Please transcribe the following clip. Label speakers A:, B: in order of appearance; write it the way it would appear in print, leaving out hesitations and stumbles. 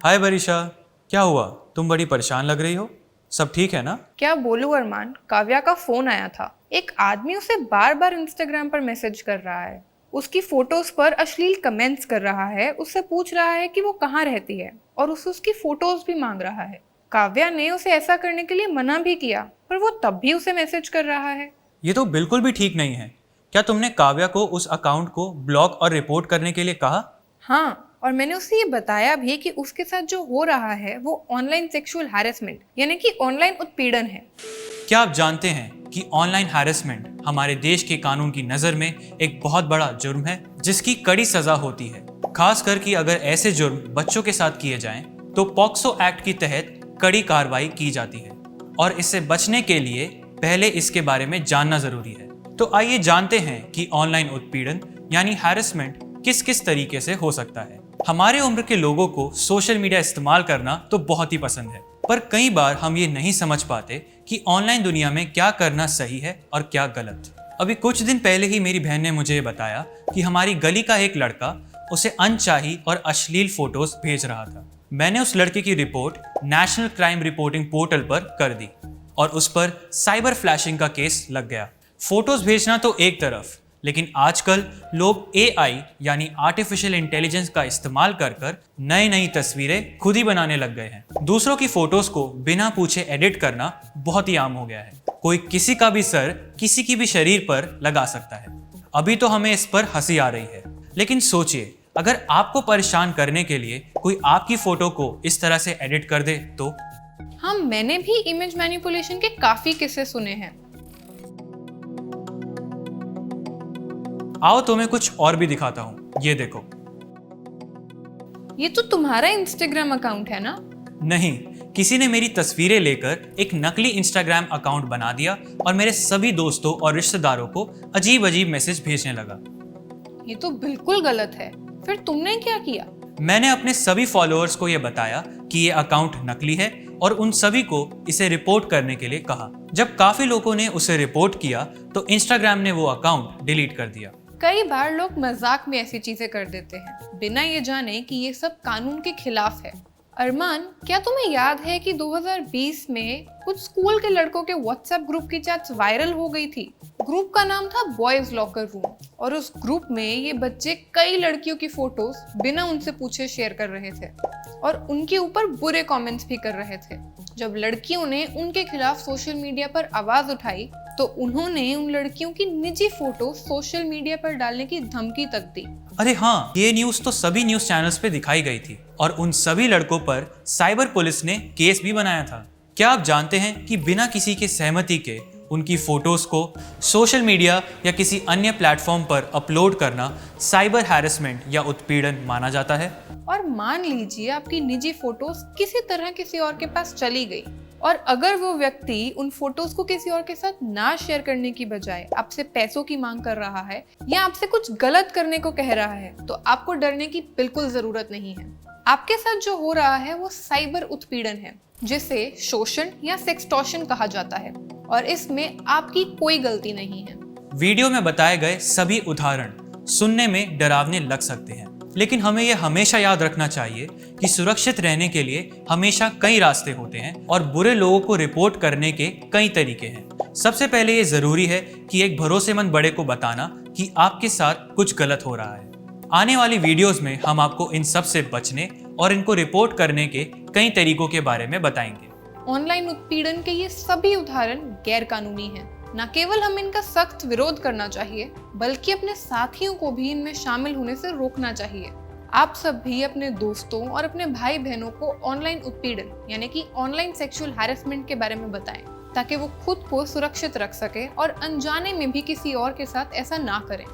A: हाय बरीशा, क्या हुआ? तुम बड़ी परेशान लग रही हो। सब ठीक है ना?
B: क्या बोलूं अरमान, काव्या का फोन आया था। एक आदमी उसे बार बार इंस्टाग्राम पर मैसेज कर रहा है, उसकी फोटोज पर अश्लील कमेंट्स कर रहा है, उससे पूछ रहा है कि वो कहाँ रहती है और उसे उसकी फोटोज भी मांग रहा है। काव्या ने उसे ऐसा करने के लिए मना भी किया, पर वो तब भी उसे मैसेज कर रहा है।
A: ये तो बिल्कुल भी ठीक नहीं है। क्या तुमने काव्या को उस अकाउंट को ब्लॉक और रिपोर्ट करने के लिए कहा?
B: हाँ, और मैंने उसे ये बताया भी कि उसके साथ जो हो रहा है वो ऑनलाइन सेक्सुअल हैरेसमेंट यानी कि ऑनलाइन उत्पीड़न है।
A: क्या आप जानते हैं कि ऑनलाइन हैरेसमेंट हमारे देश के कानून की नज़र में एक बहुत बड़ा जुर्म है जिसकी कड़ी सजा होती है। खासकर कि अगर ऐसे जुर्म बच्चों के साथ किए जाएं तो पॉक्सो एक्ट के तहत कड़ी कार्रवाई की जाती है और इससे बचने के लिए पहले इसके बारे में जानना जरूरी है। तो आइए जानते हैं कि ऑनलाइन उत्पीड़न यानी हैरेसमेंट किस किस तरीके से हो सकता है। हमारे उम्र के लोगों को सोशल मीडिया इस्तेमाल करना तो बहुत ही पसंद है, पर कई बार हम ये नहीं समझ पाते कि ऑनलाइन दुनिया में क्या करना सही है और क्या गलत। अभी कुछ दिन पहले ही मेरी बहन ने मुझे बताया कि हमारी गली का एक लड़का उसे अनचाही और अश्लील फोटोज भेज रहा था। मैंने उस लड़के की report national crime reporting portal पर कर दी और उस पर साइबर फ्लैशिंग का केस लग गया। फोटोज भेजना तो एक तरफ, लेकिन आजकल लोग AI यानी आर्टिफिशियल इंटेलिजेंस का इस्तेमाल कर कर नई नई तस्वीरें खुद ही बनाने लग गए हैं। दूसरों की फोटोज को बिना पूछे एडिट करना बहुत ही आम हो गया है। कोई किसी का भी सर किसी की भी शरीर पर लगा सकता है। अभी तो हमें इस पर हंसी आ रही है, लेकिन सोचिए अगर आपको परेशान करने के लिए कोई आपकी फोटो को इस तरह से एडिट कर दे तो।
B: हाँ, मैंने भी इमेज मैनिपुलेशन के काफी किस्से सुने हैं।
A: आओ तुम्हें कुछ और भी दिखाता हूँ, ये देखो।
B: ये तो तुम्हारा इंस्टाग्राम अकाउंट है ना?
A: नहीं, किसी ने मेरी तस्वीरें लेकर एक नकली इंस्टाग्राम अकाउंट बना दिया और मेरे सभी दोस्तों और रिश्तेदारों को अजीब अजीब मैसेज भेजने लगा।
B: ये तो बिल्कुल गलत है। फिर तुमने क्या किया?
A: मैंने अपने सभी फॉलोअर्स को यह बताया कि ये अकाउंट नकली है और उन सभी को इसे रिपोर्ट करने के लिए कहा। जब काफी लोगों ने उसे रिपोर्ट किया तो इंस्टाग्राम ने वो अकाउंट डिलीट कर दिया।
B: कई बार लोग मजाक में ऐसी चीजें कर देते हैं बिना ये जाने कि ये सब कानून के खिलाफ है। अरमान, क्या तुम्हें याद है कि 2020 में कुछ स्कूल के लड़कों के व्हाट्सएप ग्रुप की चैट्स वायरल हो गई थी? ग्रुप का नाम था बॉयज लॉकर रूम और उस ग्रुप में ये बच्चे कई लड़कियों की फोटोज बिना उनसे पूछे शेयर कर रहे थे और उनके ऊपर बुरे कमेंट्स भी कर रहे थे। जब लड़कियों ने उनके खिलाफ सोशल मीडिया पर आवाज उठाई तो उन्होंने उन लड़कियों की निजी फोटो सोशल मीडिया पर डालने की धमकी तक दी।
A: अरे हाँ, ये न्यूज़ तो सभी न्यूज़ चैनल्स पे दिखाई गई थी और उन सभी लड़कों पर साइबर पुलिस ने केस भी बनाया था। क्या आप जानते हैं कि बिना किसी के सहमति के उनकी फोटोज को सोशल मीडिया या किसी अन्य प्लेटफॉर्म पर अपलोड करना साइबर हैरेसमेंट या उत्पीड़न माना जाता है?
B: और मान लीजिए आपकी निजी फोटोज किसी तरह किसी और के पास चली गई और अगर वो व्यक्ति उन फोटोज को किसी और के साथ ना शेयर करने की बजाय आपसे पैसों की मांग कर रहा है या आपसे कुछ गलत करने को कह रहा है तो आपको डरने की बिल्कुल जरूरत नहीं है। आपके साथ जो हो रहा है वो साइबर उत्पीड़न है, जिसे शोषण या सेक्सटॉर्शन कहा जाता है और इसमें आपकी कोई गलती नहीं है।
A: वीडियो में बताए गए सभी उदाहरण सुनने में डरावने लग सकते हैं, लेकिन हमें यह हमेशा याद रखना चाहिए कि सुरक्षित रहने के लिए हमेशा कई रास्ते होते हैं और बुरे लोगों को रिपोर्ट करने के कई तरीके हैं। सबसे पहले ये जरूरी है कि एक भरोसेमंद बड़े को बताना कि आपके साथ कुछ गलत हो रहा है। आने वाली वीडियोस में हम आपको इन सब से बचने और इनको रिपोर्ट करने के कई तरीकों के बारे में बताएंगे।
B: ऑनलाइन उत्पीड़न के ये सभी उदाहरण गैर कानूनी हैं। न केवल हमें इनका सख्त विरोध करना चाहिए बल्कि अपने साथियों को भी इनमें शामिल होने से रोकना चाहिए। आप सब भी अपने दोस्तों और अपने भाई बहनों को ऑनलाइन उत्पीड़न यानी कि ऑनलाइन सेक्सुअल हैरेसमेंट के बारे में बताएं ताकि वो खुद को सुरक्षित रख सके और अनजाने में भी किसी और के साथ ऐसा ना करें।